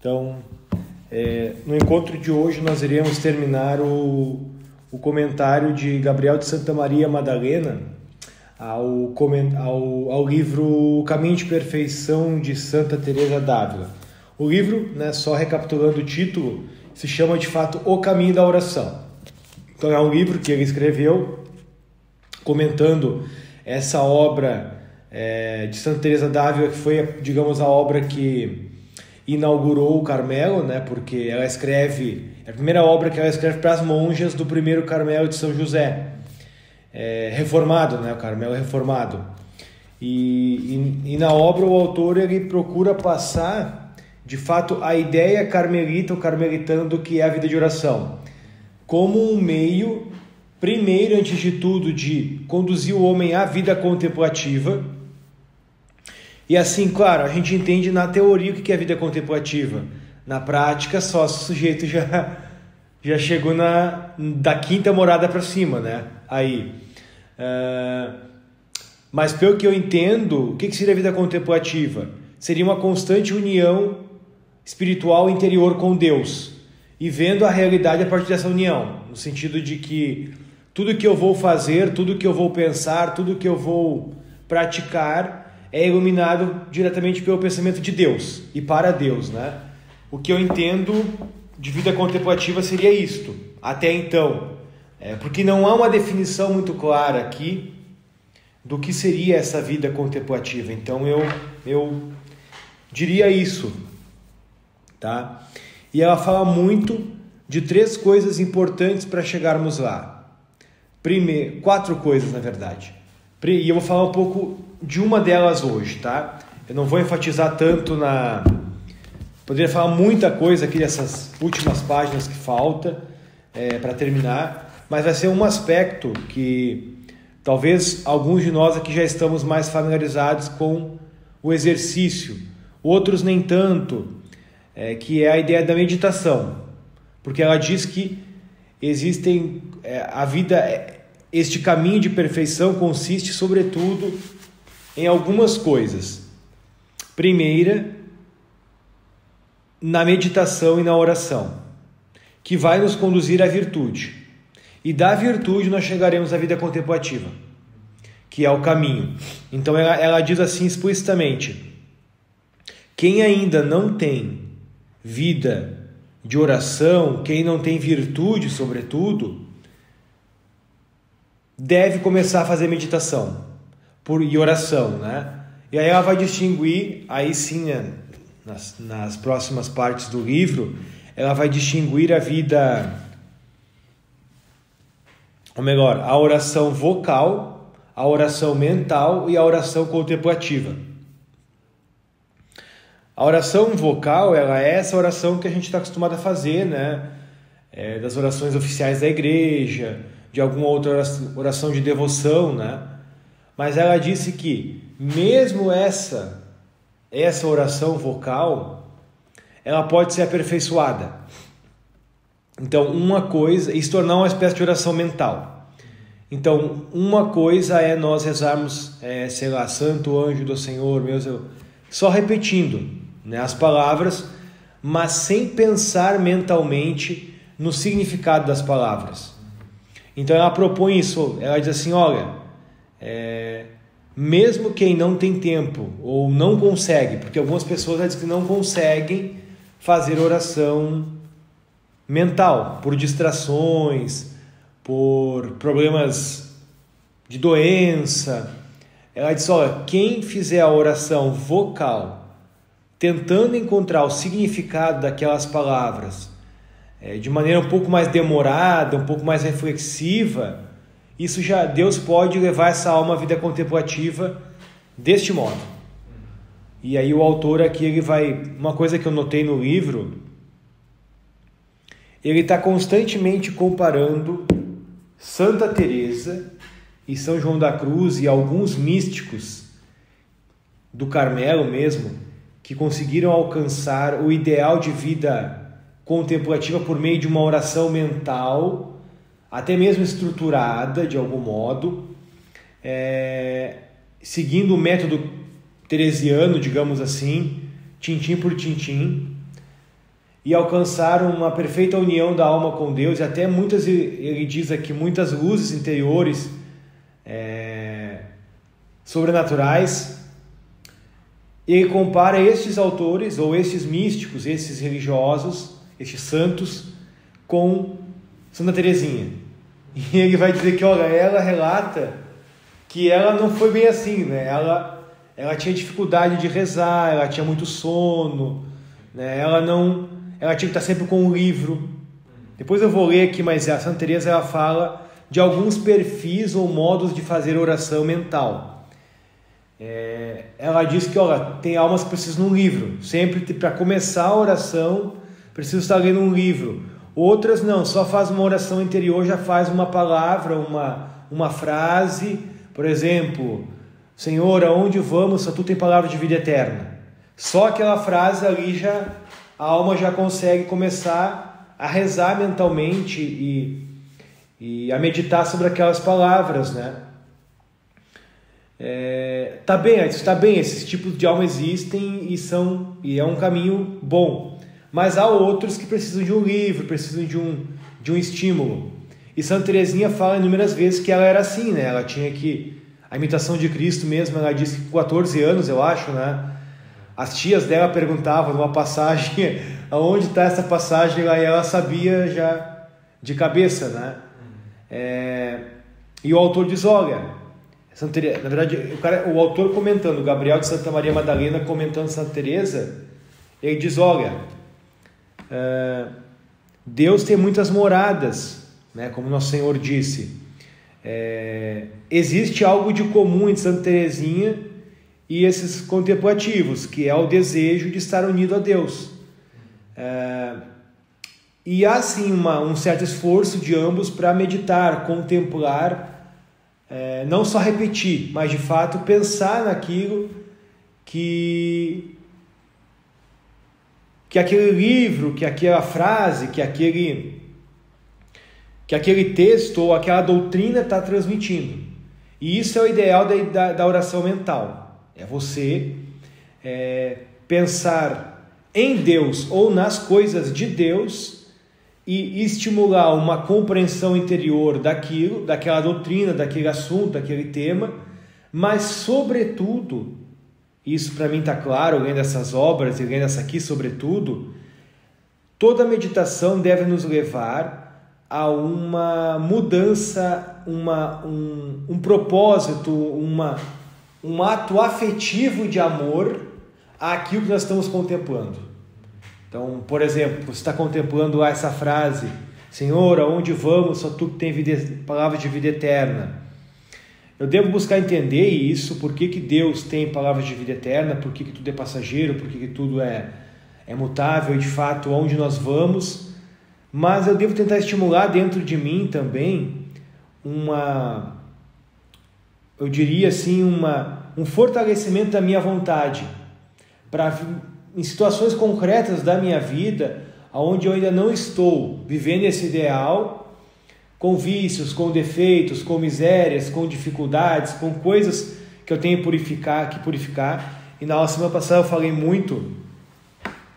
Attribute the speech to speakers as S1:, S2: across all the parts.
S1: Então, no encontro de hoje nós iremos terminar o comentário de Gabriel de Santa Maria Madalena ao livro O Caminho de Perfeição de Santa Teresa d'Ávila. O livro, só recapitulando o título, se chama de fato O Caminho da Oração. Então é um livro que ele escreveu comentando essa obra de Santa Teresa d'Ávila, que foi, digamos, a obra que inaugurou o Carmelo, porque ela escreve, é a primeira obra que ela escreve para as monjas do primeiro Carmelo de São José, reformado, o Carmelo reformado. E na obra o autor ele procura passar, de fato, a ideia carmelita, o carmelitano, do que é a vida de oração, como um meio, primeiro, antes de tudo, de conduzir o homem à vida contemplativa. E assim, claro, a gente entende na teoria o que é a vida contemplativa. Na prática, só se o sujeito já chegou da quinta morada para cima, Aí. Mas pelo que eu entendo, o que seria a vida contemplativa? Seria uma constante união espiritual interior com Deus e vendo a realidade a partir dessa união, no sentido de que tudo que eu vou fazer, tudo que eu vou pensar, tudo que eu vou praticar é iluminado diretamente pelo pensamento de Deus e para Deus, O que eu entendo de vida contemplativa seria isto, até então, porque não há uma definição muito clara aqui do que seria essa vida contemplativa. Então eu diria isso, tá? E ela fala muito de 3 coisas importantes para chegarmos lá. Primeiro, 4 coisas, na verdade. E eu vou falar um pouco de uma delas hoje, tá? Eu não vou enfatizar tanto Poderia falar muita coisa aqui dessas últimas páginas que falta para terminar, mas vai ser um aspecto que talvez alguns de nós aqui já estamos mais familiarizados com o exercício, outros nem tanto, que é a ideia da meditação, porque ela diz que existem a vida, este caminho de perfeição consiste sobretudo em algumas coisas. Primeira, na meditação e na oração, que vai nos conduzir à virtude. E da virtude nós chegaremos à vida contemplativa, que é o caminho. Então ela diz assim explicitamente: quem ainda não tem vida de oração, quem não tem virtude, sobretudo, deve começar a fazer meditação e oração, E aí ela vai distinguir, aí sim, nas próximas partes do livro, ela vai distinguir a vida, ou melhor, a oração vocal, a oração mental e a oração contemplativa. A oração vocal, ela é essa oração que a gente está acostumado a fazer, das orações oficiais da igreja, de alguma outra oração de devoção, Mas ela disse que mesmo essa oração vocal, ela pode ser aperfeiçoada. Então, uma coisa, e se tornar uma espécie de oração mental. Então, uma coisa é nós rezarmos, Santo Anjo do Senhor, meu Deus, só repetindo as palavras, mas sem pensar mentalmente no significado das palavras. Então ela propõe isso, ela diz assim, olha, mesmo quem não tem tempo ou não consegue, porque algumas pessoas dizem que não conseguem fazer oração mental, por distrações, por problemas de doença. Ela diz, olha, quem fizer a oração vocal, tentando encontrar o significado daquelas palavras de maneira um pouco mais demorada, um pouco mais reflexiva, isso já, Deus pode levar essa alma à vida contemplativa deste modo. E aí o autor aqui, ele vai, uma coisa que eu notei no livro, ele está constantemente comparando Santa Teresa e São João da Cruz e alguns místicos do Carmelo mesmo, que conseguiram alcançar o ideal de vida contemplativa por meio de uma oração mental, até mesmo estruturada de algum modo, seguindo o método teresiano, digamos assim, tintim por tintim, e alcançar uma perfeita união da alma com Deus, e até muitas, ele diz aqui, muitas luzes interiores sobrenaturais. Ele compara estes autores, ou estes místicos, esses religiosos, estes santos, com Santa Teresinha. E ele vai dizer que, olha, ela relata que ela não foi bem assim, né? Ela tinha dificuldade de rezar, ela tinha muito sono, né? Ela tinha que estar sempre com um livro. Depois eu vou ler aqui, mas a Santa Teresa, ela fala de alguns perfis ou modos de fazer oração mental. Ela diz que, olha, tem almas que precisam de um livro. Sempre para começar a oração, precisa estar lendo um livro. Outras não, só faz uma oração interior, já faz uma palavra, uma frase. Por exemplo, Senhor, aonde vamos, só tu tem palavra de vida eterna. Só aquela frase ali, a alma já consegue começar a rezar mentalmente e a meditar sobre aquelas palavras, né? Tá bem, esses tipos de alma existem e é um caminho bom, mas há outros que precisam de um livro, precisam de um estímulo. E Santa Teresinha fala inúmeras vezes que ela era assim, né? Ela tinha a imitação de Cristo mesmo, ela disse que com 14 anos, eu acho, né? As tias dela perguntavam numa passagem, aonde está essa passagem, aí ela sabia já de cabeça, né? E o autor diz, olha, na verdade, o autor comentando, Gabriel de Santa Maria Madalena comentando Santa Teresa, ele diz, olha, Deus tem muitas moradas, né, como Nosso Senhor disse. Existe algo de comum entre Santa Teresinha e esses contemplativos, que é o desejo de estar unido a Deus. E há sim um certo esforço de ambos para meditar, contemplar, não só repetir, mas de fato pensar naquilo que aquele livro, que aquela frase, que aquele texto ou aquela doutrina está transmitindo. E isso é o ideal da oração mental. É você pensar em Deus ou nas coisas de Deus e estimular uma compreensão interior daquela doutrina, daquele assunto, daquele tema, mas sobretudo, isso para mim está claro, lendo essas obras e lendo essa aqui sobretudo, toda meditação deve nos levar a uma mudança, um propósito, um ato afetivo de amor àquilo que nós estamos contemplando. Então, por exemplo, você está contemplando essa frase, Senhor, aonde vamos, só tu tem palavras de vida eterna. Eu devo buscar entender isso, por que Deus tem palavras de vida eterna, por que tudo é passageiro, por que tudo é mutável e de fato onde nós vamos, mas eu devo tentar estimular dentro de mim também eu diria assim, um fortalecimento da minha vontade, para em situações concretas da minha vida, onde eu ainda não estou vivendo esse ideal, com vícios, com defeitos, com misérias, com dificuldades, com coisas que eu tenho que purificar. E na semana passada eu falei muito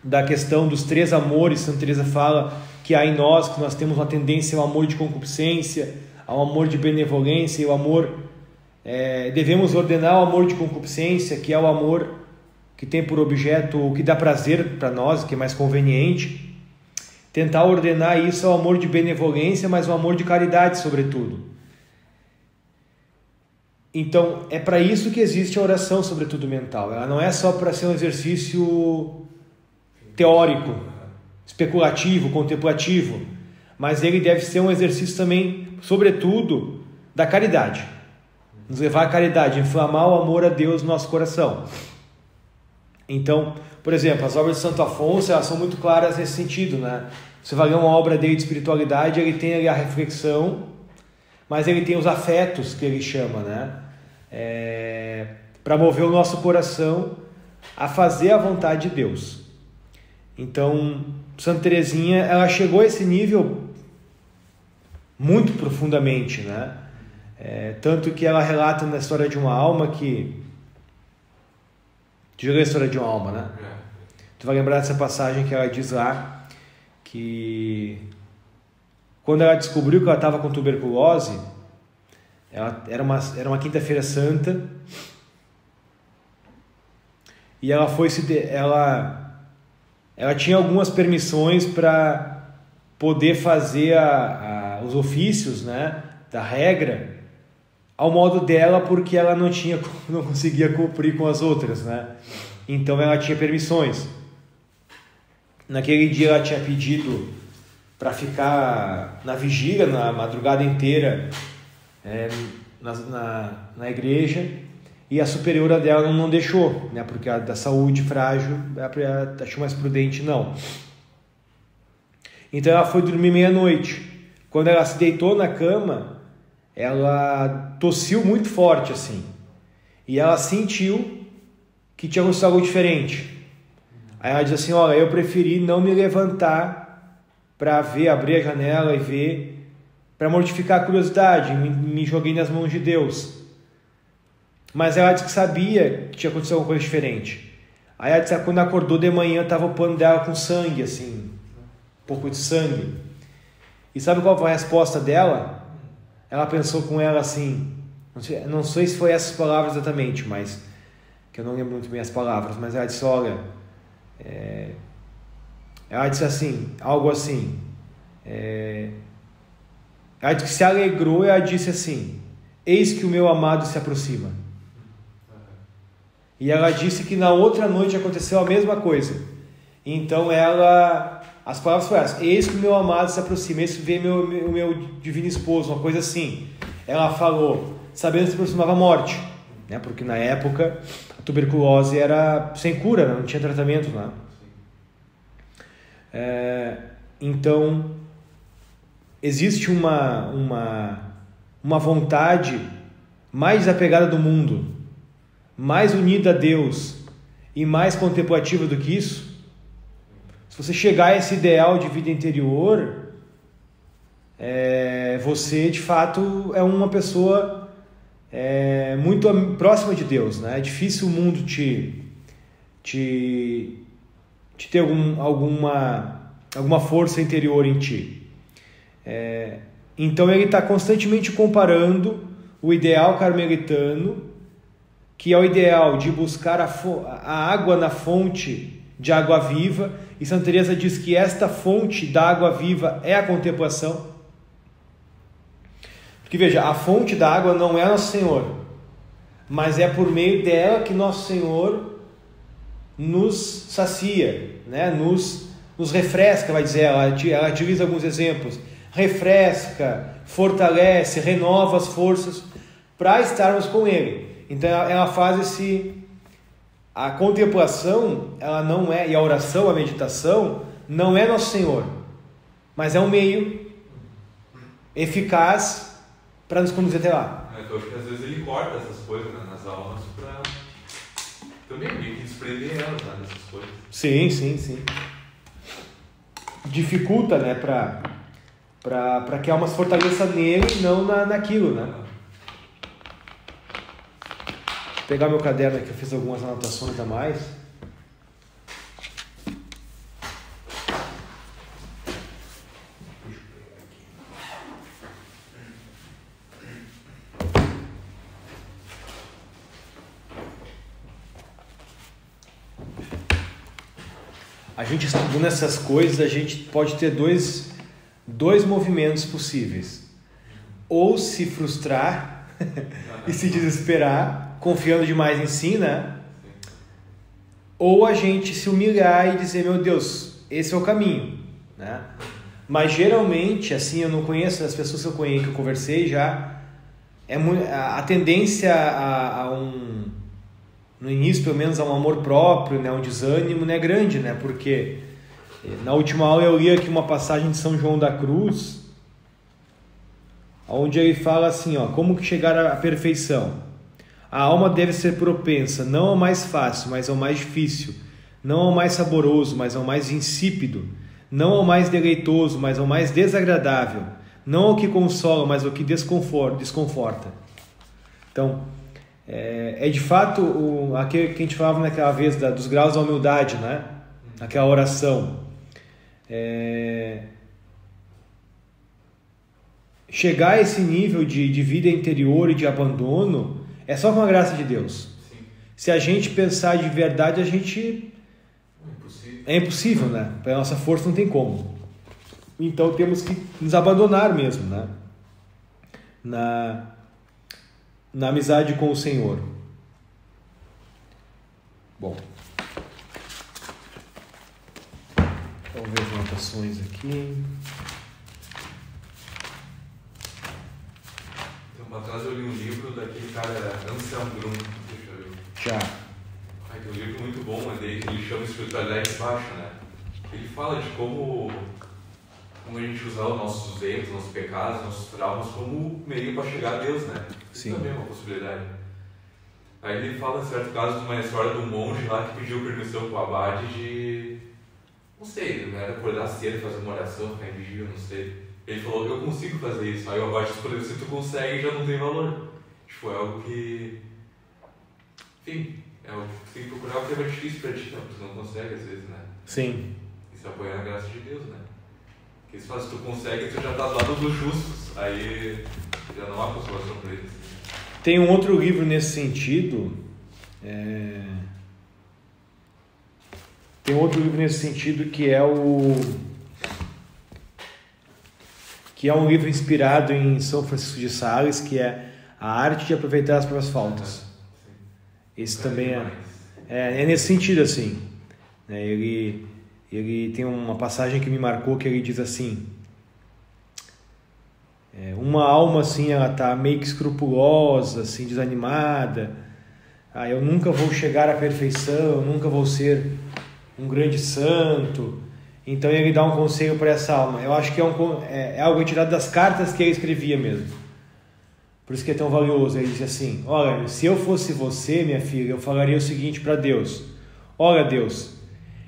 S1: da questão dos 3 amores. Santa Teresa fala que há em nós, que nós temos uma tendência ao amor de concupiscência, ao amor de benevolência, e o amor, devemos ordenar o amor de concupiscência, que é o amor que tem por objeto o que dá prazer para nós, que é mais conveniente. Tentar ordenar isso ao amor de benevolência, mas o amor de caridade, sobretudo. Então, é para isso que existe a oração, sobretudo mental. Ela não é só para ser um exercício teórico, especulativo, contemplativo, mas ele deve ser um exercício também, sobretudo, da caridade. Nos levar à caridade, inflamar o amor a Deus no nosso coração. Então, por exemplo, as obras de Santo Afonso, elas são muito claras nesse sentido, né? Você vai ler uma obra dele de espiritualidade, ele tem ali a reflexão, mas ele tem os afetos, que ele chama, né? Para mover o nosso coração a fazer a vontade de Deus. Então, Santa Teresinha, ela chegou a esse nível muito profundamente, né? Tanto que ela relata na História de uma Alma que... Tu já leu a História de uma Alma, né? Tu vai lembrar dessa passagem que ela diz lá que quando ela descobriu que ela estava com tuberculose, era uma quinta-feira santa, e ela tinha algumas permissões para poder fazer os ofícios, né, da regra ao modo dela, porque ela não conseguia cumprir com as outras, né? Então ela tinha permissões. Naquele dia ela tinha pedido para ficar na vigília, na madrugada inteira, na igreja, e a superiora dela não deixou, né? Porque a da saúde frágil, ela achou mais prudente não. Então ela foi dormir meia-noite. Quando ela se deitou na cama, ela tossiu muito forte assim, e ela sentiu que tinha acontecido algo diferente. Aí ela diz assim: olha, eu preferi não me levantar para abrir a janela e ver, para mortificar a curiosidade, me joguei nas mãos de Deus. Mas ela disse que sabia que tinha acontecido alguma coisa diferente. Aí ela disse que quando acordou de manhã estava o pano dela com sangue, assim, um pouco de sangue. E sabe qual foi a resposta dela? Ela pensou com ela assim, não sei se foi essas palavras exatamente, mas que eu não lembro muito bem as palavras, mas ela disse: olha, ela disse assim, algo assim, ela disse que se alegrou, e ela disse assim: eis que o meu amado se aproxima. E ela disse que na outra noite aconteceu a mesma coisa. Então as palavras foram essas: eis que o meu amado se aproxima, eis que vem o meu divino esposo, uma coisa assim. Ela falou, sabendo que se aproximava a morte, né? Porque na época a tuberculose era sem cura, né? Não tinha tratamento, né? Então existe uma vontade mais desapegada do mundo, mais unida a Deus e mais contemplativa do que isso. Se você chegar a esse ideal de vida interior, você de fato é uma pessoa muito próxima de Deus, né? É difícil o mundo te ter alguma força interior em ti. Então ele está constantemente comparando o ideal carmelitano, que é o ideal de buscar a água na fonte de água viva, e Santa Teresa diz que esta fonte da água viva é a contemplação. Porque veja, a fonte da água não é Nosso Senhor, mas é por meio dela que Nosso Senhor nos sacia, né? nos refresca, vai dizer, ela utiliza alguns exemplos: refresca, fortalece, renova as forças para estarmos com Ele. Então ela faz a contemplação, ela não é, e a oração, a meditação, não é Nosso Senhor, mas é um meio eficaz para nos conduzir até lá.
S2: Eu acho que às vezes ele corta essas coisas, né, nas aulas para também meio que desprender elas, né, dessas coisas.
S1: Sim. Dificulta, né, para que a alma se fortaleça nele e não naquilo, né? Vou pegar meu caderno aqui, eu fiz algumas anotações a mais. A gente estudando essas coisas, a gente pode ter dois movimentos possíveis: ou se frustrar e se desesperar, confiando demais em si, né? Ou a gente se humilhar e dizer: meu Deus, esse é o caminho, né? Mas geralmente, assim, eu não conheço as pessoas que eu conversei já, a tendência no início, pelo menos, a um amor próprio, né, um desânimo, né, grande, né? Porque na última aula eu li aqui uma passagem de São João da Cruz, onde ele fala assim, como que chegar à perfeição? A alma deve ser propensa não ao mais fácil, mas ao mais difícil, não ao mais saboroso, mas ao mais insípido, não ao mais deleitoso, mas ao mais desagradável, não ao que consola, mas ao que desconforta. Então, de fato aquilo que a gente falava naquela vez dos graus da humildade, né? Aquela oração. chegar a esse nível de vida interior e de abandono é só com a graça de Deus.
S2: Sim.
S1: Se a gente pensar de verdade, a gente... É impossível, né? Pela nossa força não tem como. Então temos que nos abandonar mesmo, né? Na amizade com o Senhor. Bom. Vamos ver as anotações aqui.
S2: Então, atrás eu li um livro daquele cara, Anselm Grun, deixa eu ver.
S1: Já.
S2: Tem um livro muito bom, ele chama Espiritualidade Baixa, né? Ele fala de como a gente usar os nossos erros, nossos pecados, nossos traumas como meio para chegar a Deus, né? Isso
S1: Sim.
S2: também é uma possibilidade. Aí ele fala, em certo caso, de uma história de um monge lá que pediu permissão para o abade de... Não sei, né? Acordar cedo, fazer uma oração, ficar em vigília, não sei. Ele falou, eu consigo fazer isso. Aí o abade respondeu, se tu consegue, já não tem valor. Tipo, é algo que... Enfim, é algo que tu tem que procurar o que é mais difícil para ti, não, porque tu não consegue às vezes, né?
S1: Sim.
S2: E se apoiar na graça de Deus, né? Porque se tu consegue, tu já tá do lado dos justos. Aí já não há consolação para eles.
S1: Tem um outro livro nesse sentido. Tem outro livro nesse sentido que é um livro inspirado em São Francisco de Sales, que é A Arte de Aproveitar as Próprias Faltas. Esse também é nesse sentido, assim. Ele tem uma passagem que me marcou, que ele diz assim: uma alma assim, ela tá meio que escrupulosa, assim, desanimada. Eu nunca vou chegar à perfeição, eu nunca vou ser um grande santo. Então ele dá um conselho para essa alma. Eu acho que é algo retirado das cartas que ele escrevia mesmo. Por isso que é tão valioso. Ele diz assim: olha, se eu fosse você, minha filha, eu falaria o seguinte para Deus: olha, Deus,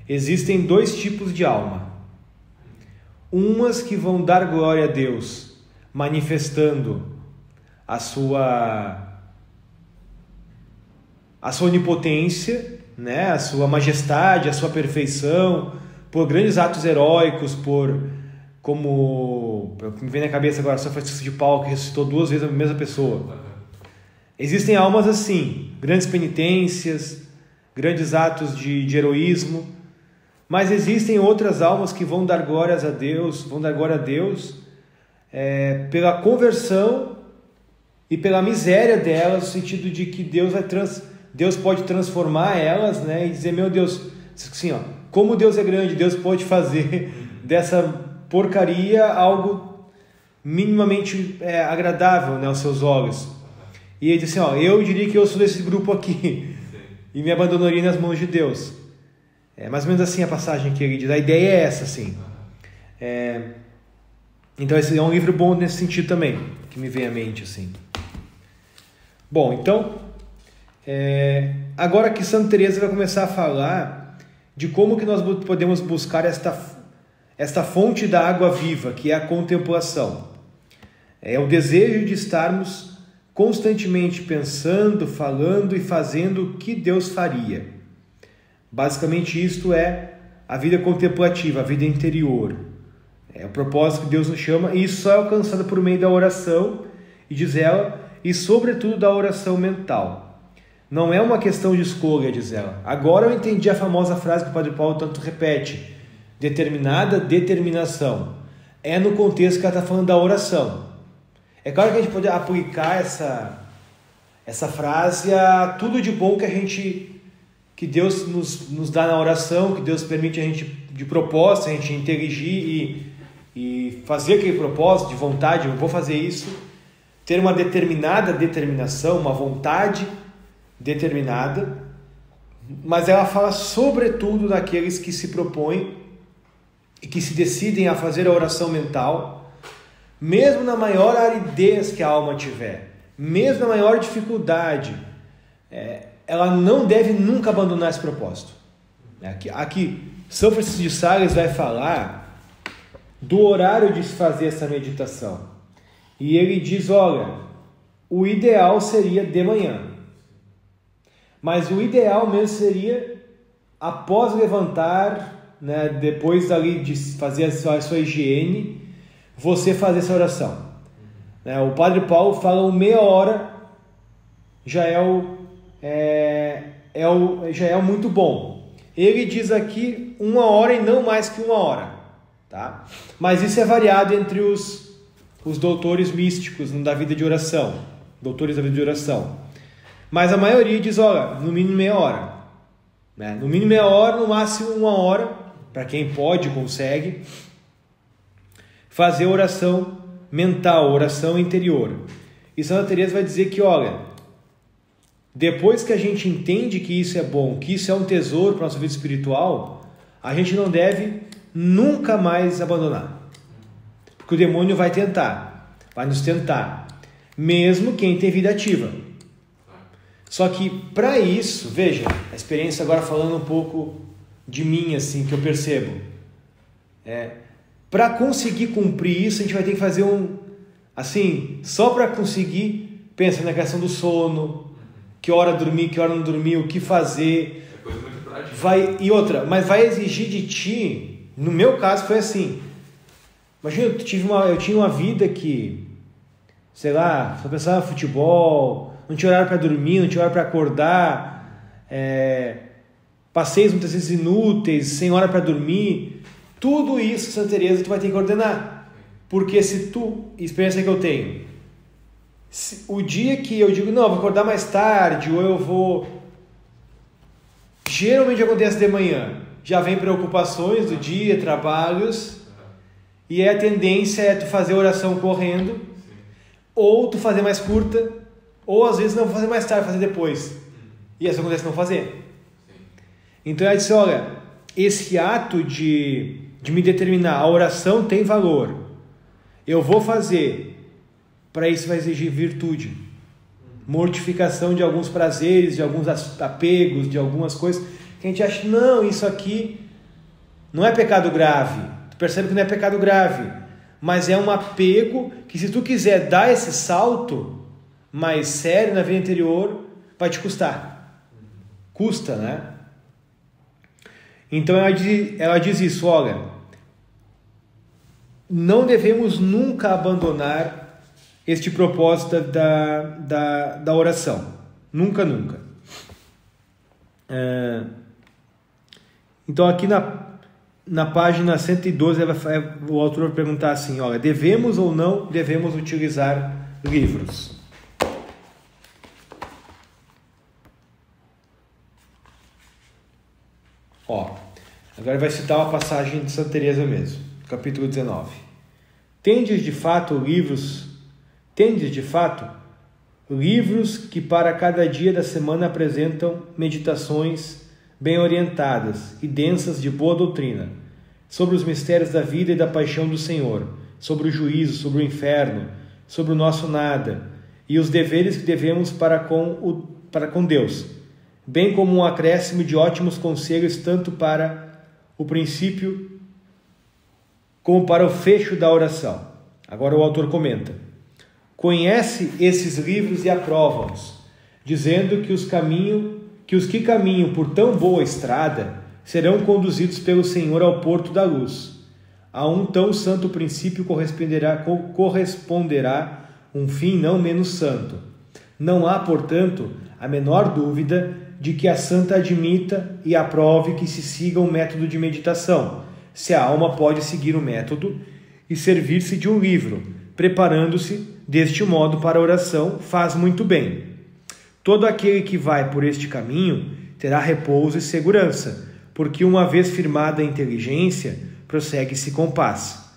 S1: existem 2 tipos de alma. Umas que vão dar glória a Deus, manifestando a sua onipotência, né? A sua majestade, a sua perfeição, por grandes atos heróicos, como me vem na cabeça agora São Francisco de Paulo, que ressuscitou 2 vezes a mesma pessoa. Existem almas assim, grandes penitências, grandes atos de heroísmo, mas existem outras almas que vão dar glória a Deus pela conversão e pela miséria delas, no sentido de que Deus pode transformar elas, né, e dizer: meu Deus, assim, ó, como Deus é grande, Deus pode fazer dessa porcaria algo minimamente agradável, né, aos seus olhos. E ele diz assim: ó, eu diria que eu sou desse grupo aqui. Sim. E me abandonaria nas mãos de Deus. É mais ou menos assim a passagem que ele diz. A ideia é essa, assim. Então esse é um livro bom nesse sentido também, que me vem à mente, assim. Bom, então agora que Santa Teresa vai começar a falar de como que nós podemos buscar esta fonte da água viva, que é a contemplação. É o desejo de estarmos constantemente pensando, falando e fazendo o que Deus faria. Basicamente isto é a vida contemplativa, a vida interior. É o propósito que Deus nos chama, e isso só é alcançado por meio da oração, e diz ela, e sobretudo da oração mental. Não é uma questão de escolha, diz ela. Agora eu entendi a famosa frase que o Padre Paulo tanto repete: determinada determinação. É no contexto que ela está falando da oração. É claro que a gente pode aplicar essa frase a tudo de bom que Deus nos dá na oração, que Deus permite a gente, de propósito, a gente inteligir e fazer aquele propósito de vontade. Eu vou fazer isso, ter uma determinada determinação, uma vontade determinada, mas ela fala sobretudo daqueles que se propõem e que se decidem a fazer a oração mental, mesmo na maior aridez que a alma tiver, mesmo na maior dificuldade, ela não deve nunca abandonar esse propósito. Aqui São Francisco de Sales vai falar do horário de se fazer essa meditação. E ele diz: olha, o ideal seria de manhã. Mas o ideal mesmo seria após levantar, né, depois dali de fazer a sua higiene, você fazer essa oração. Né? O Padre Paulo fala meia hora já é muito bom. Ele diz aqui 1 hora e não mais que 1 hora. Tá? Mas isso é variado entre os doutores místicos da vida de oração. Doutores da vida de oração. Mas a maioria diz, olha, no mínimo meia hora. Né? No mínimo meia hora, no máximo 1 hora, para quem pode, consegue, fazer oração mental, oração interior. E Santa Teresa vai dizer que, olha, depois que a gente entende que isso é bom, que isso é um tesouro para a nossa vida espiritual, a gente não deve nunca mais abandonar. Porque o demônio vai nos tentar, mesmo quem tem vida ativa. Só que para isso, veja, a experiência agora falando um pouco de mim, assim, que eu percebo. Para conseguir cumprir isso, a gente vai ter que fazer só para conseguir, pensa na questão do sono, que hora dormir, que hora não dormir, o que fazer.
S2: É coisa muito prática.
S1: Mas vai exigir de ti, no meu caso foi assim, imagina, eu tinha uma vida que, sei lá, só pensava em futebol, não tinha horário para dormir, não tinha horário para acordar, passeios muitas vezes inúteis, sem hora para dormir. Tudo isso, Santa Teresa, tu vai ter que ordenar. Porque se tu, experiência que eu tenho, o dia que eu digo, não, vou acordar mais tarde, ou eu vou... Geralmente acontece de manhã. Já vem preocupações do dia, trabalhos, e a tendência é tu fazer oração correndo, ou tu fazer mais curta, ou às vezes não fazer mais tarde, fazer depois. E isso acontece não fazer. Então ela disse, olha, esse ato de me determinar, a oração tem valor. Eu vou fazer. Para isso vai exigir virtude. Mortificação de alguns prazeres, de alguns apegos, de algumas coisas que a gente acha, não, isso aqui não é pecado grave. Tu percebe que não é pecado grave. Mas é um apego que, se tu quiser dar esse salto mais sério na vida interior, vai te custar. Custa, né? Então ela diz isso, olha, não devemos nunca abandonar este propósito da oração. Nunca, nunca. Então aqui na página 112 o autor vai perguntar assim, olha, devemos ou não devemos utilizar livros? Agora vai citar uma passagem de Santa Teresa mesmo, capítulo 19. Tendes de fato livros que para cada dia da semana apresentam meditações bem orientadas e densas de boa doutrina, sobre os mistérios da vida e da paixão do Senhor, sobre o juízo, sobre o inferno, sobre o nosso nada e os deveres que devemos para com Deus, bem como um acréscimo de ótimos conselhos tanto para o princípio como para o fecho da oração. Agora o autor comenta: conhece esses livros e aprova-os, dizendo que os que caminham por tão boa estrada serão conduzidos pelo Senhor ao porto da luz. A um tão santo princípio corresponderá um fim não menos santo. Não há, portanto, a menor dúvida de que a santa admita e aprove que se siga um método de meditação, se a alma pode seguir o método e servir-se de um livro, preparando-se deste modo para a oração, faz muito bem. Todo aquele que vai por este caminho terá repouso e segurança, porque uma vez firmada a inteligência, prossegue-se com paz.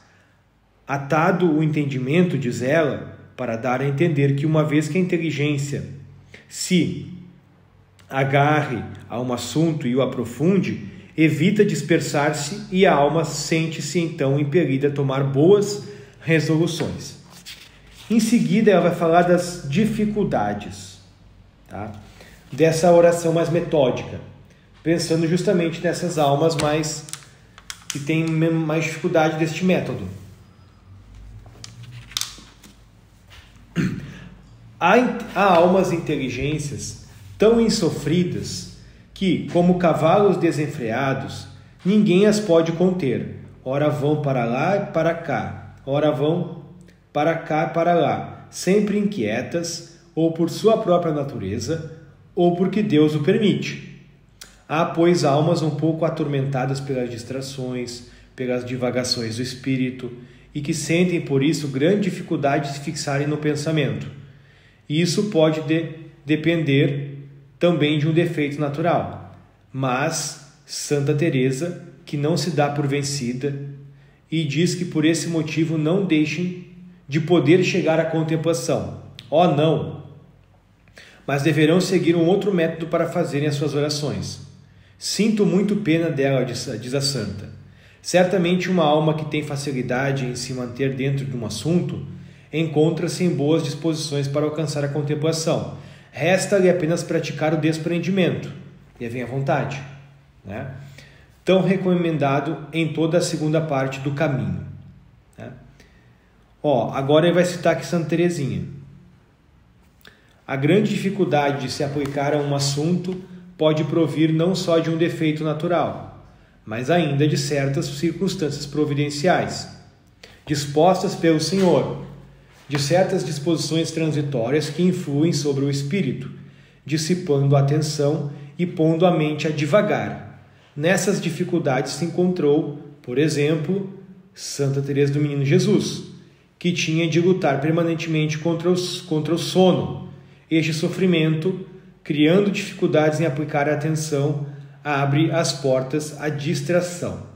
S1: Atado o entendimento, diz ela, para dar a entender que uma vez que a inteligência se agarre a um assunto e o aprofunde, evita dispersar-se e a alma sente-se então impelida a tomar boas resoluções. Em seguida, ela vai falar das dificuldades, tá? Dessa oração mais metódica, pensando justamente nessas almas que têm mais dificuldade deste método. Há almas e inteligências tão insofridas que, como cavalos desenfreados, ninguém as pode conter. Ora vão para lá e para cá, ora vão para cá e para lá, sempre inquietas, ou por sua própria natureza, ou porque Deus o permite. Há, pois, almas um pouco atormentadas pelas distrações, pelas divagações do espírito, e que sentem por isso grande dificuldade de se fixarem no pensamento. E isso pode depender também de um defeito natural. Mas Santa Teresa, que não se dá por vencida, e diz que por esse motivo não deixem de poder chegar à contemplação. Oh, não! Mas deverão seguir um outro método para fazerem as suas orações. Sinto muito pena dela, diz a santa. Certamente uma alma que tem facilidade em se manter dentro de um assunto encontra-se em boas disposições para alcançar a contemplação. Resta-lhe apenas praticar o desprendimento, e vem à vontade, né? Tão recomendado em toda a segunda parte do caminho, né? Agora ele vai citar aqui Santa Teresinha. A grande dificuldade de se aplicar a um assunto pode provir não só de um defeito natural, mas ainda de certas circunstâncias providenciais, dispostas pelo Senhor, de certas disposições transitórias que influem sobre o espírito, dissipando a atenção e pondo a mente a divagar. Nessas dificuldades se encontrou, por exemplo, Santa Teresa do Menino Jesus, que tinha de lutar permanentemente contra o sono. Este sofrimento, criando dificuldades em aplicar a atenção, abre as portas à distração.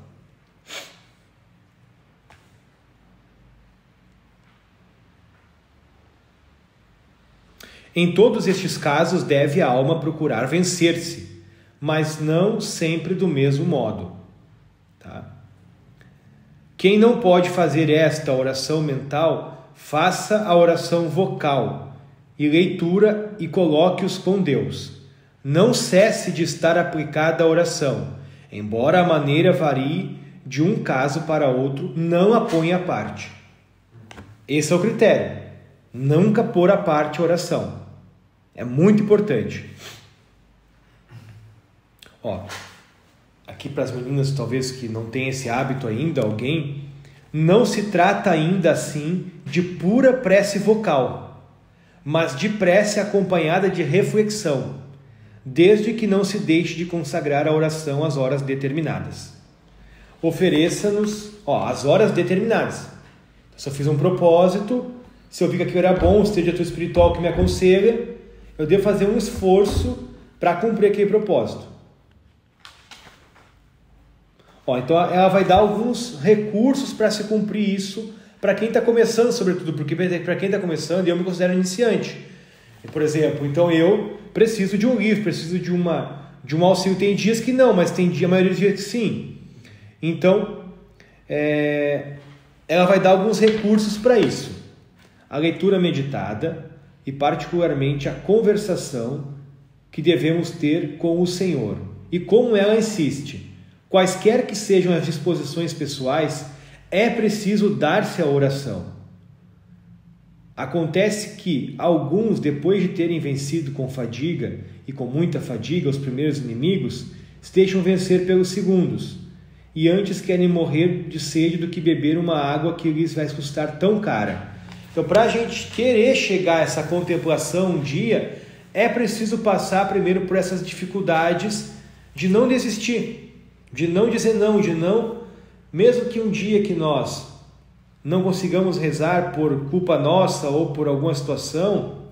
S1: Em todos estes casos, deve a alma procurar vencer-se, mas não sempre do mesmo modo. Tá? Quem não pode fazer esta oração mental, faça a oração vocal e leitura e coloque-os com Deus. Não cesse de estar aplicada a oração, embora a maneira varie de um caso para outro, não a ponha à parte. Esse é o critério. Nunca pôr à parte a oração. É muito importante. Aqui para as meninas talvez que não tem esse hábito ainda, alguém, não se trata ainda assim de pura prece vocal, mas de prece acompanhada de reflexão, desde que não se deixe de consagrar a oração às horas determinadas. Ofereça-nos as horas determinadas. Se eu fiz um propósito, se eu vi que aquilo era bom, se tem diretor espiritual que me aconselha, eu devo fazer um esforço para cumprir aquele propósito. Então ela vai dar alguns recursos para se cumprir isso, para quem está começando, sobretudo, porque para quem está começando, eu me considero iniciante. Por exemplo, então eu preciso de um livro, preciso de um auxílio. Tem dias que não, mas tem a maioria dos dias que sim. Então, ela vai dar alguns recursos para isso. A leitura meditada e particularmente a conversação que devemos ter com o Senhor. E como ela insiste, quaisquer que sejam as disposições pessoais, é preciso dar-se à oração. Acontece que alguns, depois de terem vencido com fadiga e com muita fadiga os primeiros inimigos, se deixam vencer pelos segundos, e antes querem morrer de sede do que beber uma água que lhes vai custar tão cara. Então, para a gente querer chegar a essa contemplação um dia, é preciso passar primeiro por essas dificuldades de não desistir, de não dizer não, mesmo que um dia que nós não consigamos rezar por culpa nossa ou por alguma situação,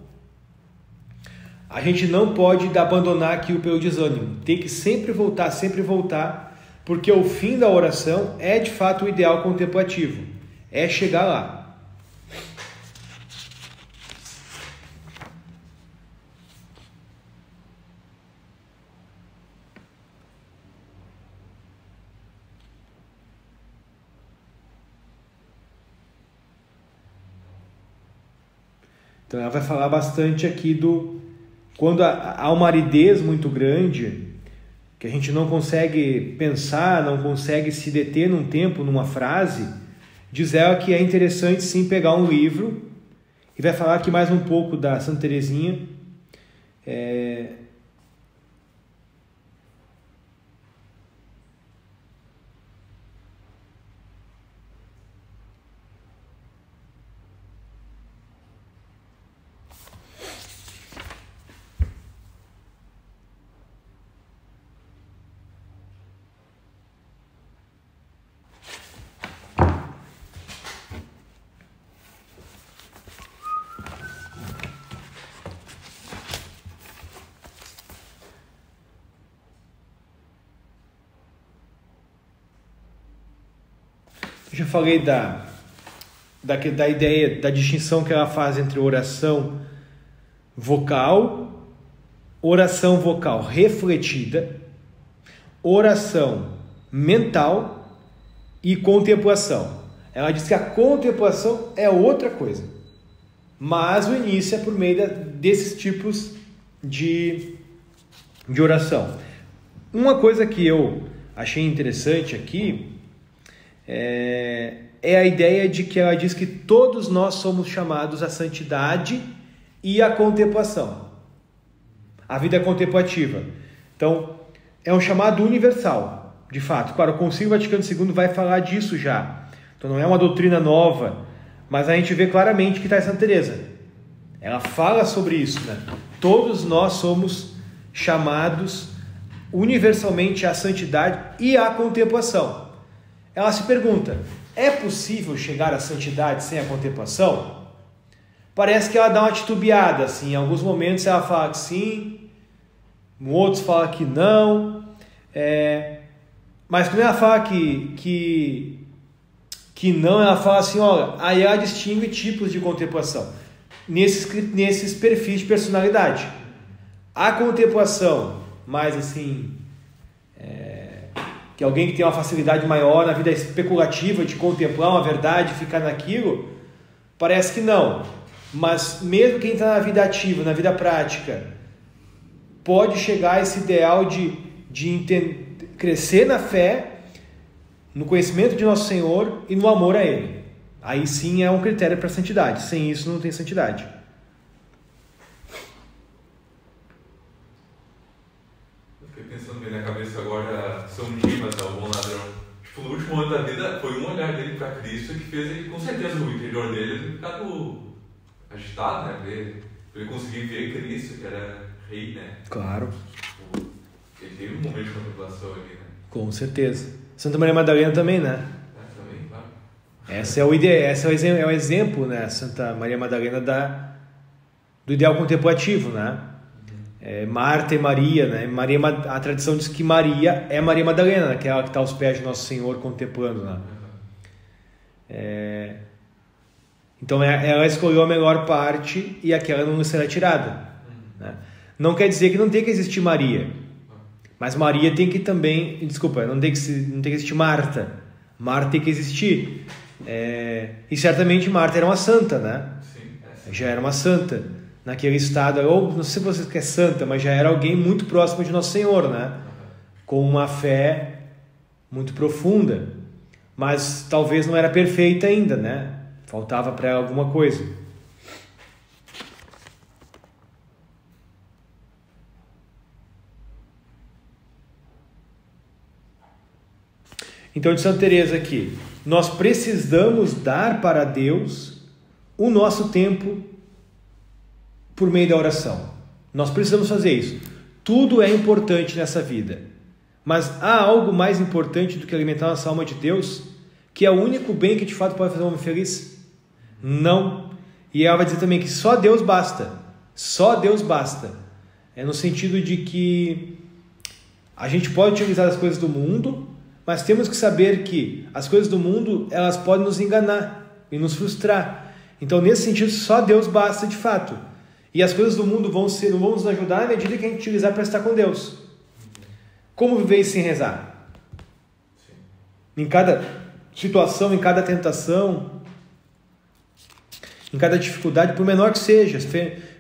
S1: a gente não pode abandonar aquilo pelo desânimo. Tem que sempre voltar, porque o fim da oração é de fato o ideal contemplativo, é chegar lá. Então ela vai falar bastante aqui quando há uma aridez muito grande, que a gente não consegue pensar, não consegue se deter num tempo, numa frase, diz ela que é interessante sim pegar um livro, e vai falar aqui mais um pouco da Santa Teresinha, Eu já falei da ideia, da distinção que ela faz entre oração vocal refletida, oração mental e contemplação. Ela diz que a contemplação é outra coisa, mas o início é por meio desses tipos de oração. Uma coisa que eu achei interessante aqui é a ideia de que ela diz que todos nós somos chamados à santidade e à contemplação, a vida contemplativa. Então, é um chamado universal, de fato. Claro, o Concílio Vaticano II vai falar disso já. Então, não é uma doutrina nova, mas a gente vê claramente que está em Santa Teresa. Ela fala sobre isso, né? Todos nós somos chamados universalmente à santidade e à contemplação. Ela se pergunta: é possível chegar à santidade sem a contemplação? Parece que ela dá uma titubeada, assim. Em alguns momentos ela fala que sim, em outros fala que não. Mas quando ela fala que não, ela fala assim, olha, aí ela distingue tipos de contemplação nesses perfis de personalidade. A contemplação mais assim, que alguém que tem uma facilidade maior na vida especulativa de contemplar uma verdade, ficar naquilo, parece que não. Mas mesmo quem está na vida ativa, na vida prática, pode chegar a esse ideal de crescer na fé, no conhecimento de Nosso Senhor e no amor a Ele. Aí sim é um critério para a santidade. Sem isso não tem santidade.
S2: Eu fiquei pensando bem na cabeça agora, São Dimas, o bom ladrão. Tipo, no último ano da vida, foi um olhar dele para Cristo que fez ele, com certeza, o interior dele ficado agitado, né? Pra ele conseguir ver Cristo, que era rei, né?
S1: Claro.
S2: Ele teve um momento de contemplação ali, né?
S1: Com certeza. Santa Maria Madalena também, né?
S2: Também, claro.
S1: Esse é o exemplo, né? Santa Maria Madalena do ideal contemplativo, né? Marta e Maria, né? A tradição diz que Maria é Maria Madalena, aquela que está aos pés de Nosso Senhor contemplando, né? Então ela escolheu a melhor parte e aquela não será tirada, né? Não quer dizer que não tem que existir Maria, mas Maria tem que também, não tem que existir Marta. Marta tem que existir. E certamente Marta era uma santa, né? Sim, já era uma santa naquele estado, ou não sei se você quer santa, mas já era alguém muito próximo de Nosso Senhor, né? Com uma fé muito profunda, mas talvez não era perfeita ainda, né? Faltava para ela alguma coisa. Então, de Santa Teresa aqui, nós precisamos dar para Deus o nosso tempo por meio da oração. Nós precisamos fazer isso. Tudo é importante nessa vida, mas há algo mais importante do que alimentar a nossa alma de Deus, que é o único bem que de fato pode fazer um homem feliz? Não. E ela vai dizer também que só Deus basta. Só Deus basta. É no sentido de que a gente pode utilizar as coisas do mundo, mas temos que saber que as coisas do mundo, elas podem nos enganar e nos frustrar. Então, nesse sentido, só Deus basta de fato. E as coisas do mundo não vão nos ajudar na medida que a gente utilizar para estar com Deus. Como viver sem rezar? Em cada situação, em cada tentação, em cada dificuldade, por menor que seja,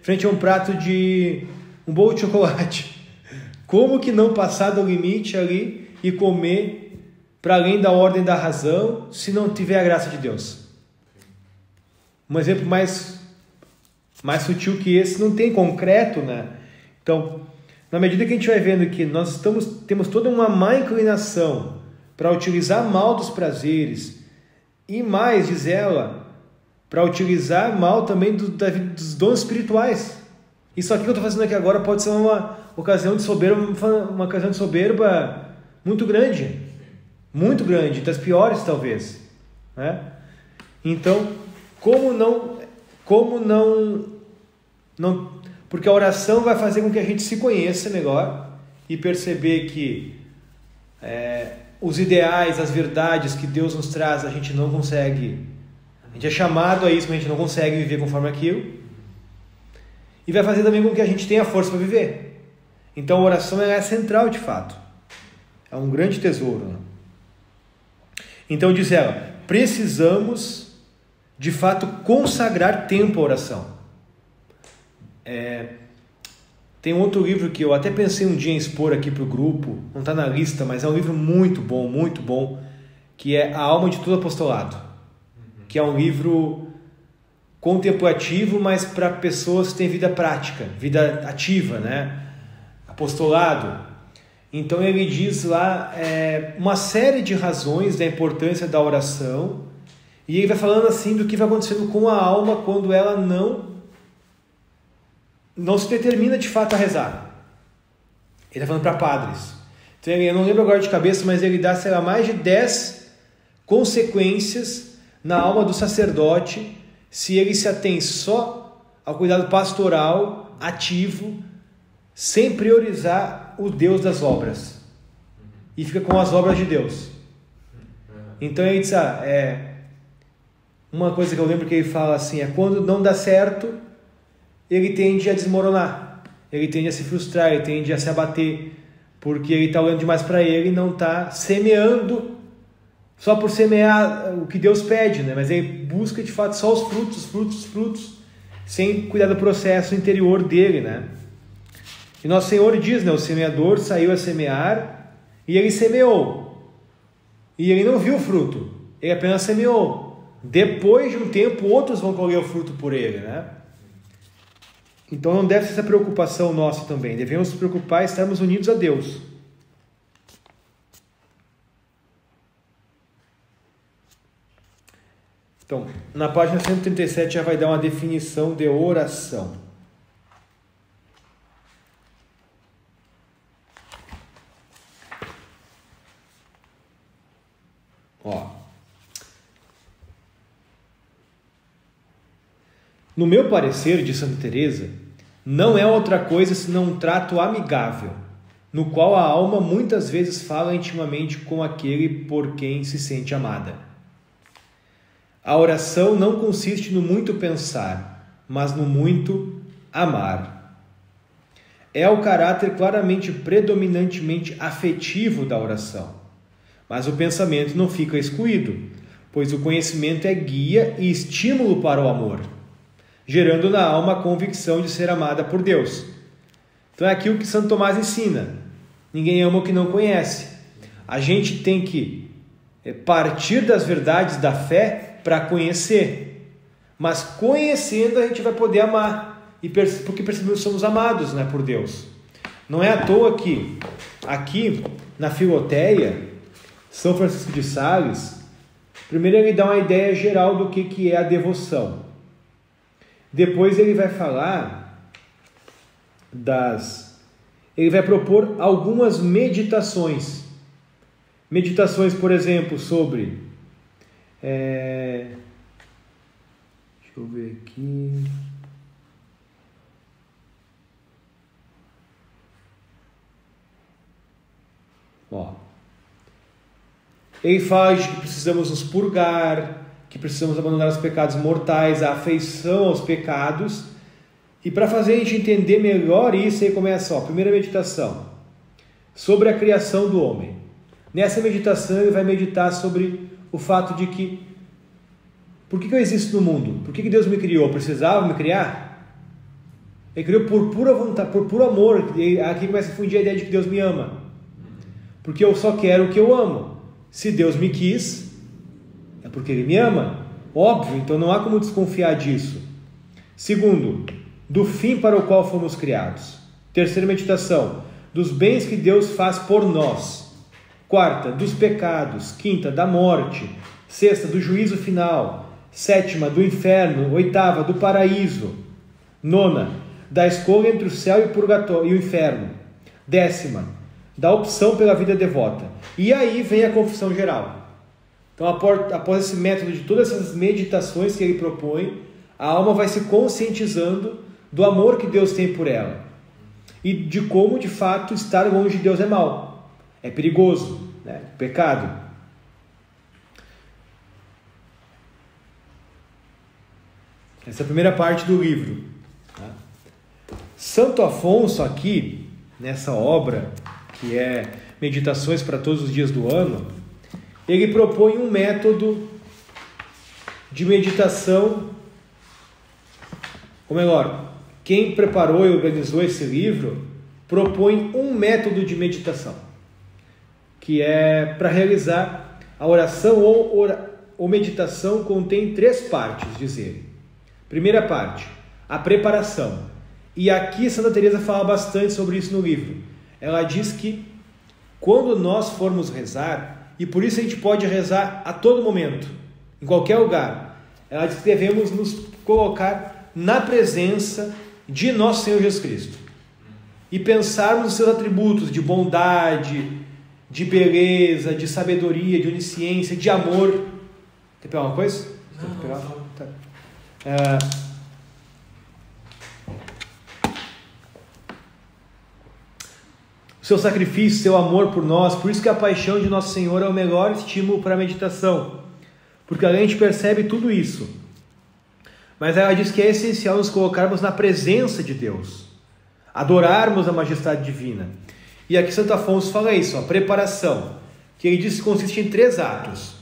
S1: frente a um prato de um bolo de chocolate, como que não passar do limite ali e comer para além da ordem da razão, se não tiver a graça de Deus? Um exemplo mais sutil que esse não tem concreto, né? Então, na medida que a gente vai vendo que nós temos toda uma má inclinação para utilizar mal dos prazeres, e mais, diz ela, para utilizar mal também dos dons espirituais. Isso aqui que eu estou fazendo aqui agora pode ser uma ocasião de soberba muito grande, das piores talvez, né? Então, como não, porque a oração vai fazer com que a gente se conheça melhor e perceber que os ideais, as verdades que Deus nos traz, a gente não consegue. A gente é chamado a isso, mas a gente não consegue viver conforme aquilo. E vai fazer também com que a gente tenha força para viver. Então a oração é central de fato. É um grande tesouro. Né? Então diz ela, precisamos de fato consagrar tempo à oração. Tem um outro livro que eu até pensei um dia em expor aqui para o grupo, não está na lista, mas é um livro muito bom, que é A Alma de Todo Apostolado, que é um livro contemplativo, mas para pessoas que têm vida prática, vida ativa, né? Apostolado. Então ele diz lá uma série de razões da importância da oração, e ele vai falando assim do que vai acontecendo com a alma quando ela não se determina de fato a rezar. Ele está falando para padres. Então, eu não lembro agora de cabeça, mas ele dá, sei lá, mais de 10 consequências na alma do sacerdote se ele se atém só ao cuidado pastoral, ativo, sem priorizar o Deus das obras. E fica com as obras de Deus. Então ele diz, uma coisa que eu lembro que ele fala assim, quando não dá certo, ele tende a desmoronar, ele tende a se frustrar, ele tende a se abater, porque ele está olhando demais para ele e não está semeando só por semear o que Deus pede, né? Mas ele busca de fato só os frutos, sem cuidar do processo interior dele, né? E nosso Senhor diz, né? O semeador saiu a semear e ele semeou, e ele não viu o fruto, ele apenas semeou. Depois de um tempo, outros vão colher o fruto por ele, né? Então não deve ser essa preocupação nossa também. Devemos nos preocupar em estarmos unidos a Deus. Então, na página 137 já vai dar uma definição de oração. No meu parecer, de Santa Teresa, não é outra coisa senão um trato amigável, no qual a alma muitas vezes fala intimamente com aquele por quem se sente amada. A oração não consiste no muito pensar, mas no muito amar. É o caráter claramente predominantemente afetivo da oração, mas o pensamento não fica excluído, pois o conhecimento é guia e estímulo para o amor, gerando na alma a convicção de ser amada por Deus. Então é aquilo que Santo Tomás ensina. Ninguém ama o que não conhece. A gente tem que partir das verdades da fé para conhecer. Mas conhecendo a gente vai poder amar. Porque percebemos que somos amados, né, por Deus. Não é à toa que aqui na Filoteia, São Francisco de Sales, primeiro ele dá uma ideia geral do que é a devoção. Depois ele vai falar ele vai propor algumas meditações. Meditações, por exemplo, sobre... deixa eu ver aqui... Ele fala de que precisamos nos purgar, que precisamos abandonar os pecados mortais, a afeição aos pecados. E para fazer a gente entender melhor isso, aí começa a primeira meditação, sobre a criação do homem. Nessa meditação ele vai meditar sobre o fato de que, por que eu existo no mundo? Por que Deus me criou? Precisava me criar? Ele criou por pura vontade, por puro amor. E aqui começa a fundir a ideia de que Deus me ama, porque eu só quero o que eu amo. Se Deus me quis, é porque Ele me ama, óbvio, então não há como desconfiar disso. Segundo, do fim para o qual fomos criados. Terceira meditação, dos bens que Deus faz por nós. Quarta, dos pecados. Quinta, da morte. Sexta, do juízo final. Sétima, do inferno. Oitava, do paraíso. Nona, da escolha entre o céu e o purgatório e o inferno. Décima, da opção pela vida devota. E aí vem a confissão geral. Então, após esse método de todas essas meditações que ele propõe, a alma vai se conscientizando do amor que Deus tem por ela e de como, de fato, estar longe de Deus é mal, é perigoso. né? Pecado. Essa é a primeira parte do livro. Tá? Santo Afonso aqui, nessa obra, que é Meditações para Todos os Dias do Ano, ele propõe um método de meditação, ou melhor, quem preparou e organizou esse livro propõe um método de meditação, que é para realizar a oração ou meditação contém 3 partes, diz ele. Primeira parte, a preparação. E aqui Santa Teresa fala bastante sobre isso no livro. Ela diz que quando nós formos rezar, e por isso a gente pode rezar a todo momento, em qualquer lugar, ela diz que devemos nos colocar na presença de nosso Senhor Jesus Cristo e pensarmos nos seus atributos de bondade, de beleza, de sabedoria, de onisciência, de amor. Quer pegar uma coisa?
S2: Não.
S1: Tá. O seu sacrifício, seu amor por nós, por isso que a paixão de Nosso Senhor é o melhor estímulo para a meditação, porque a gente percebe tudo isso. Mas ela diz que é essencial nos colocarmos na presença de Deus, adorarmos a majestade divina. E aqui Santo Afonso fala isso, a preparação, que ele diz que consiste em 3 atos.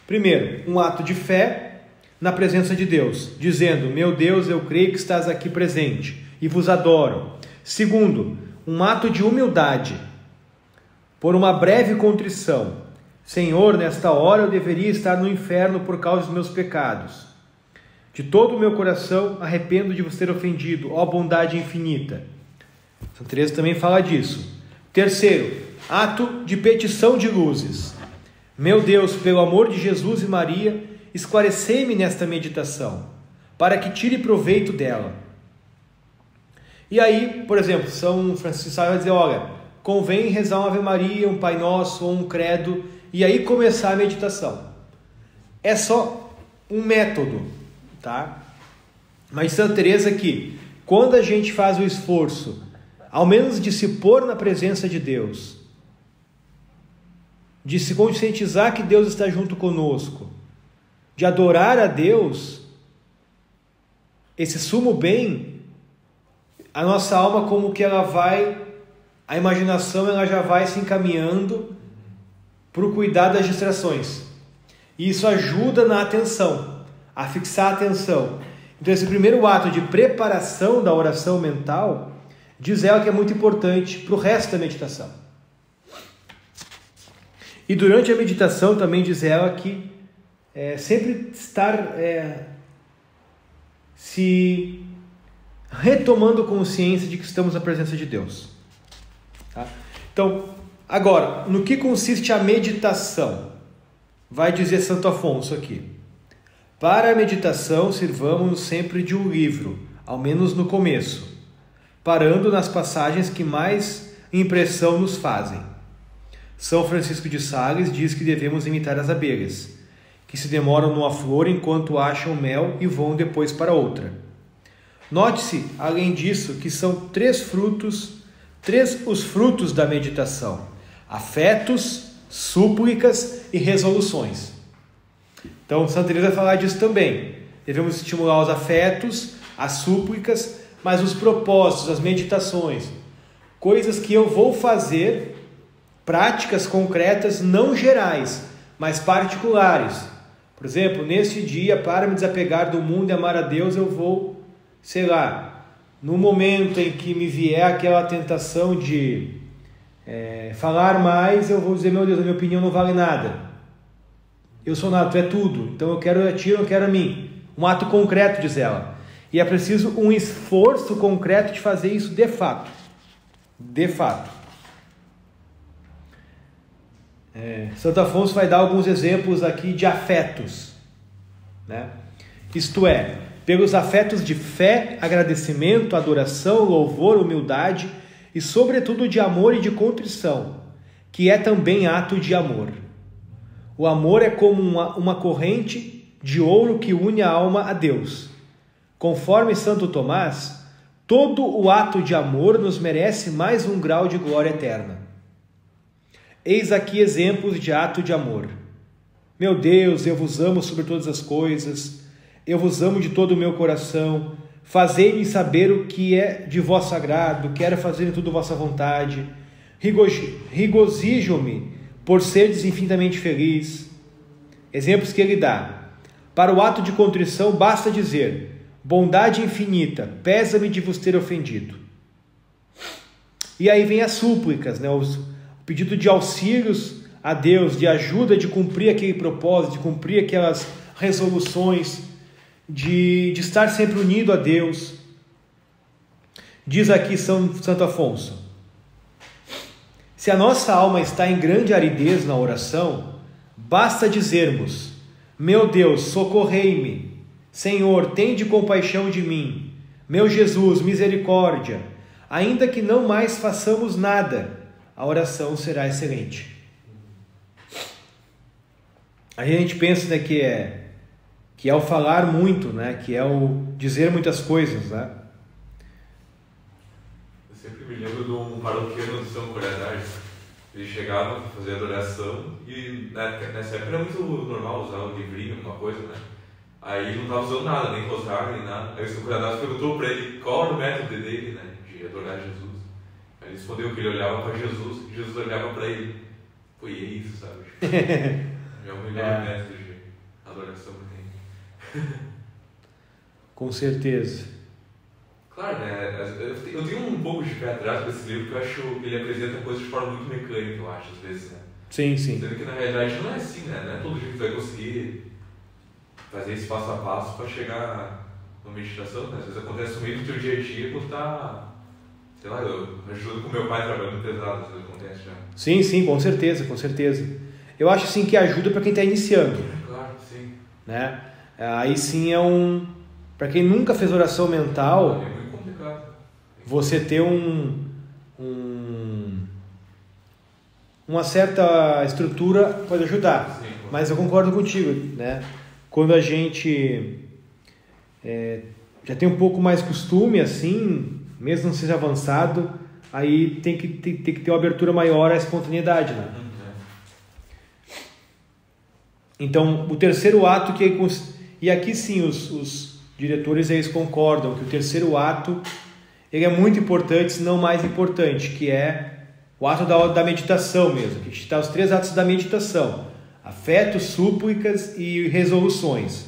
S1: Primeiro, um ato de fé na presença de Deus, dizendo: meu Deus, eu creio que estás aqui presente e vos adoro. Segundo, um ato de humildade, por uma breve contrição: Senhor, nesta hora eu deveria estar no inferno por causa dos meus pecados. De todo o meu coração arrependo de vos ter ofendido, ó bondade infinita. Santa Teresa também fala disso. Terceiro, ato de petição de luzes. Meu Deus, pelo amor de Jesus e Maria, esclarecei-me nesta meditação, para que tire proveito dela. E aí, por exemplo, São Francisco vai dizer: olha, convém rezar uma Ave Maria, um Pai Nosso ou um Credo, e aí começar a meditação. É só um método, tá? Mas Santa Teresa aqui, quando a gente faz o esforço, ao menos de se pôr na presença de Deus, de se conscientizar que Deus está junto conosco, de adorar a Deus, esse sumo bem, a nossa alma como que ela vai, a imaginação ela já vai se encaminhando para o cuidado das distrações. E isso ajuda na atenção, a fixar a atenção. Então esse primeiro ato de preparação da oração mental, diz ela que é muito importante para o resto da meditação. E durante a meditação também diz ela que sempre estar se retomando consciência de que estamos na presença de Deus. Tá? Então, agora, no que consiste a meditação? Vai dizer Santo Afonso aqui. Para a meditação, sirvamos sempre de um livro, ao menos no começo, parando nas passagens que mais impressão nos fazem. São Francisco de Sales diz que devemos imitar as abelhas, que se demoram numa flor enquanto acham mel e voam depois para outra. Note-se, além disso, que são 3 os frutos da meditação: afetos, súplicas e resoluções. Então, Santa Teresa vai falar disso também. Devemos estimular os afetos, as súplicas, mas os propósitos, as meditações, coisas que eu vou fazer, práticas concretas, não gerais, mas particulares. Por exemplo, neste dia, para me desapegar do mundo e amar a Deus, eu vou, sei lá, no momento em que me vier aquela tentação de falar mais, eu vou dizer: meu Deus, a minha opinião não vale nada. Eu sou nada, tu é tudo. Então eu quero a ti, eu não quero a mim. Um ato concreto, diz ela. E é preciso um esforço concreto de fazer isso de fato. De fato. Santo Afonso vai dar alguns exemplos aqui de afetos, né? Isto é, pelos afetos de fé, agradecimento, adoração, louvor, humildade e sobretudo de amor e de contrição, que é também ato de amor. O amor é como uma corrente de ouro que une a alma a Deus. Conforme Santo Tomás, todo o ato de amor nos merece mais um grau de glória eterna. Eis aqui exemplos de ato de amor. Meu Deus, eu vos amo sobre todas as coisas, eu vos amo de todo o meu coração, fazei-me saber o que é de vosso agrado, quero fazer em tudo vossa vontade, regozijo-me por seres infinitamente feliz. Exemplos que ele dá. Para o ato de contrição basta dizer: bondade infinita, pesa-me de vos ter ofendido. E aí vem as súplicas, né? O pedido de auxílios a Deus, de ajuda de cumprir aquele propósito, de cumprir aquelas resoluções, de estar sempre unido a Deus. Diz aqui Santo Afonso: se a nossa alma está em grande aridez na oração, basta dizermos: meu Deus, socorrei-me. Senhor, tende compaixão de mim. Meu Jesus, misericórdia. Ainda que não mais façamos nada, a oração será excelente. Aí a gente pensa, né, que é o falar muito, né, que é o dizer muitas coisas, né?
S2: Eu sempre me lembro de um paroquiano de São Coronel. Ele chegava para fazer adoração e nessa época era muito normal usar o livrinho, alguma coisa, né? Aí ele não estava usando nada, nem rosário, nem nada. Aí o São Coronel perguntou para ele qual era o método dele, né, de adorar Jesus. Aí ele respondeu que ele olhava para Jesus e Jesus olhava para ele. Foi isso, sabe? É o melhor método de adoração que tem.
S1: Com certeza.
S2: Claro, né? Eu tenho um pouco de pé atrás desse livro, porque eu acho que ele apresenta coisas de forma muito mecânica, eu acho, às vezes, né?
S1: Sim, sim.
S2: Sendo que na realidade não é assim, né? Não é todo dia que tu vai conseguir fazer esse passo a passo para chegar na meditação, né? Às vezes acontece no meio do teu dia a dia quando tá, sei lá, eu ajudo com meu pai trabalhando pesado, às vezes acontece já.
S1: Sim, sim, com certeza, com certeza. Eu acho assim que ajuda para quem está iniciando.
S2: Claro, sim.
S1: Né? Aí sim para quem nunca fez oração mental,
S2: é muito complicado.
S1: Você ter uma certa estrutura pode ajudar.
S2: Sim,
S1: mas eu concordo contigo, né? Quando a gente já tem um pouco mais costume, assim, mesmo não seja avançado, aí tem que ter uma abertura maior à espontaneidade, né? Então, o terceiro ato e aqui sim os diretores eles concordam que o terceiro ato ele é muito importante, se não mais importante, que é o ato da meditação mesmo. Que a gente está os 3 atos da meditação: afetos, súplicas e resoluções.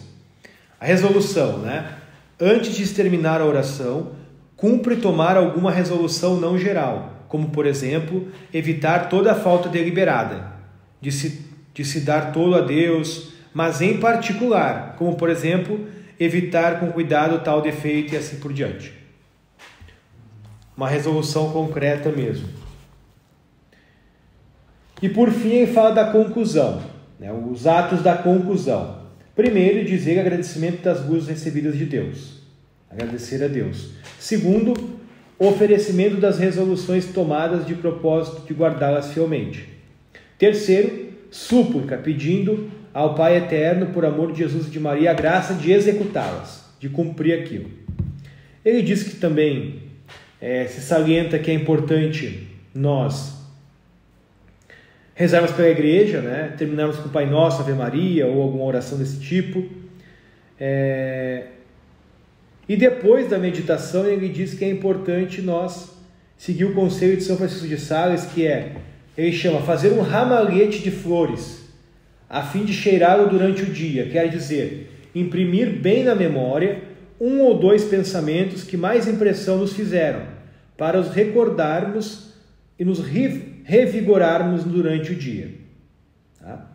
S1: A resolução, né? Antes de terminar a oração, cumpre tomar alguma resolução não geral, como, por exemplo, evitar toda a falta deliberada, de se dar tolo a Deus, mas em particular, como, por exemplo, evitar com cuidado tal defeito e assim por diante. Uma resolução concreta mesmo. E por fim ele fala da conclusão, né? Os atos da conclusão. Primeiro, dizer agradecimento das luzes recebidas de Deus. Agradecer a Deus. Segundo, oferecimento das resoluções tomadas de propósito de guardá-las fielmente. Terceiro, súplica, pedindo ao Pai Eterno, por amor de Jesus e de Maria, a graça de executá-las, de cumprir aquilo. Ele diz que também se salienta que é importante nós rezarmos pela igreja, né? Terminarmos com o Pai Nosso, Ave Maria, ou alguma oração desse tipo. E depois da meditação, ele diz que é importante nós seguir o conselho de São Francisco de Sales, que ele chama fazer um ramalhete de flores, a fim de cheirá-lo durante o dia, quer dizer, imprimir bem na memória 1 ou 2 pensamentos que mais impressão nos fizeram, para os recordarmos e nos revigorarmos durante o dia. Tá?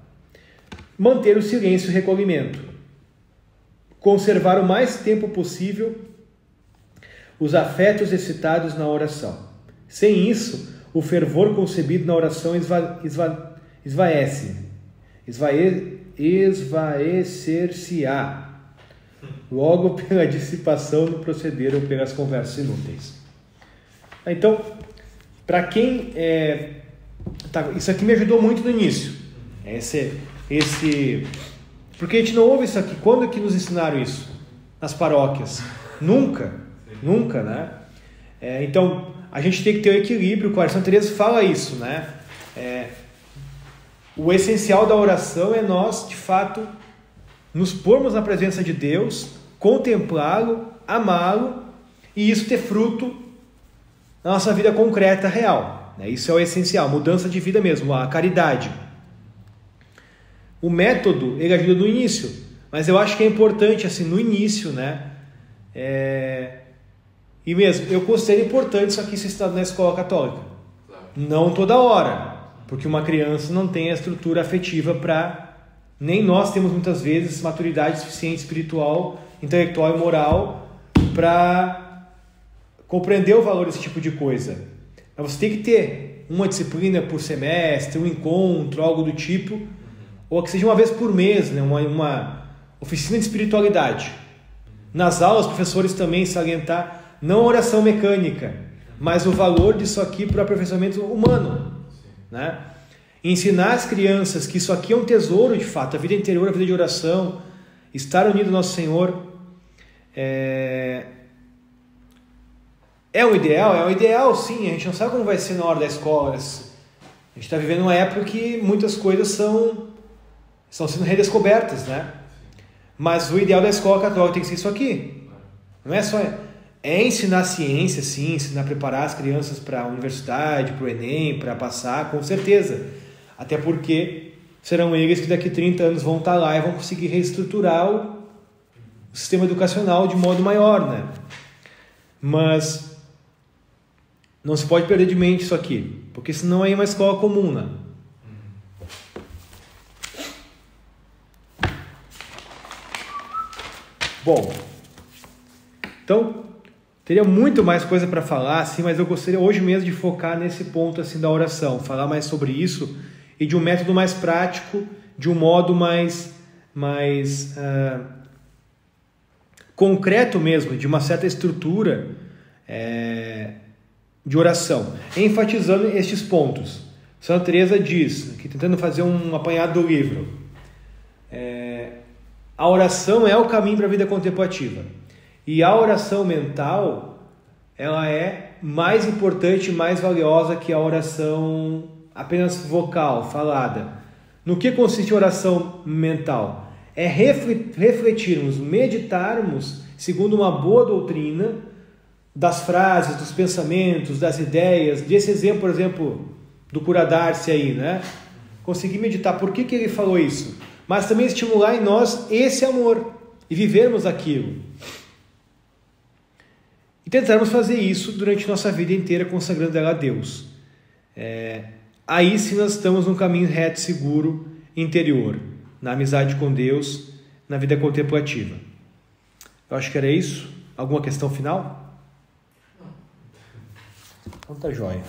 S1: Manter o silêncio e o recolhimento. Conservar o mais tempo possível os afetos excitados na oração. Sem isso, o fervor concebido na oração esvaecer-se-á, logo pela dissipação no proceder ou pelas conversas inúteis. Então, para quem... isso aqui me ajudou muito no início. Porque a gente não ouve isso aqui. Quando é que nos ensinaram isso? Nas paróquias. Nunca, né? Então, a gente tem que ter o equilíbrio. A Santa Teresa fala isso, né? o essencial da oração é nós, de fato, nos pormos na presença de Deus, contemplá-lo, amá-lo, e isso ter fruto na nossa vida concreta, real. Isso é o essencial, mudança de vida mesmo, a caridade. O método, ele ajuda no início, mas eu acho que é importante, assim, no início, né? E mesmo, eu considero importante isso aqui ser estudado na escola católica. Não toda hora, porque uma criança não tem a estrutura afetiva para... Nem nós temos muitas vezes maturidade suficiente espiritual, intelectual e moral para compreender o valor desse tipo de coisa. Mas você tem que ter uma disciplina por semestre, um encontro, algo do tipo, ou que seja uma vez por mês, né? uma oficina de espiritualidade. Nas aulas, os professores também salientar, não a oração mecânica, mas o valor disso aqui para o aperfeiçoamento humano, né? Ensinar as crianças que isso aqui é um tesouro de fato, a vida interior, a vida de oração, estar unido ao nosso Senhor é um ideal sim, a gente não sabe como vai ser na hora da escola. A gente está vivendo uma época que muitas coisas estão sendo redescobertas, né? Mas o ideal da escola católica tem que ser isso aqui, não é só... É ensinar ciência, sim, ensinar a preparar as crianças para a universidade, para o Enem, para passar, com certeza. Até porque serão eles que daqui a 30 anos vão estar lá e vão conseguir reestruturar o sistema educacional de modo maior, né? Mas não se pode perder de mente isso aqui, porque senão é uma escola comum, né? Bom, então... Teria muito mais coisa para falar, assim, mas eu gostaria hoje mesmo de focar nesse ponto assim, da oração, falar mais sobre isso e de um método mais prático, de um modo mais concreto mesmo, de uma certa estrutura de oração, enfatizando estes pontos. Santa Teresa diz, aqui tentando fazer um apanhado do livro, a oração é o caminho para a vida contemplativa. E a oração mental, ela é mais importante e mais valiosa que a oração apenas vocal, falada. No que consiste a oração mental? É refletirmos, meditarmos, segundo uma boa doutrina, das frases, dos pensamentos, das ideias, desse exemplo, por exemplo, do cura Darcy aí, né? Conseguir meditar por que ele falou isso, mas também estimular em nós esse amor e vivermos aquilo. E tentarmos fazer isso durante nossa vida inteira, consagrando ela a Deus. Aí sim nós estamos num caminho reto, seguro, interior, na amizade com Deus, na vida contemplativa. Eu acho que era isso. Alguma questão final? Então tá jóia.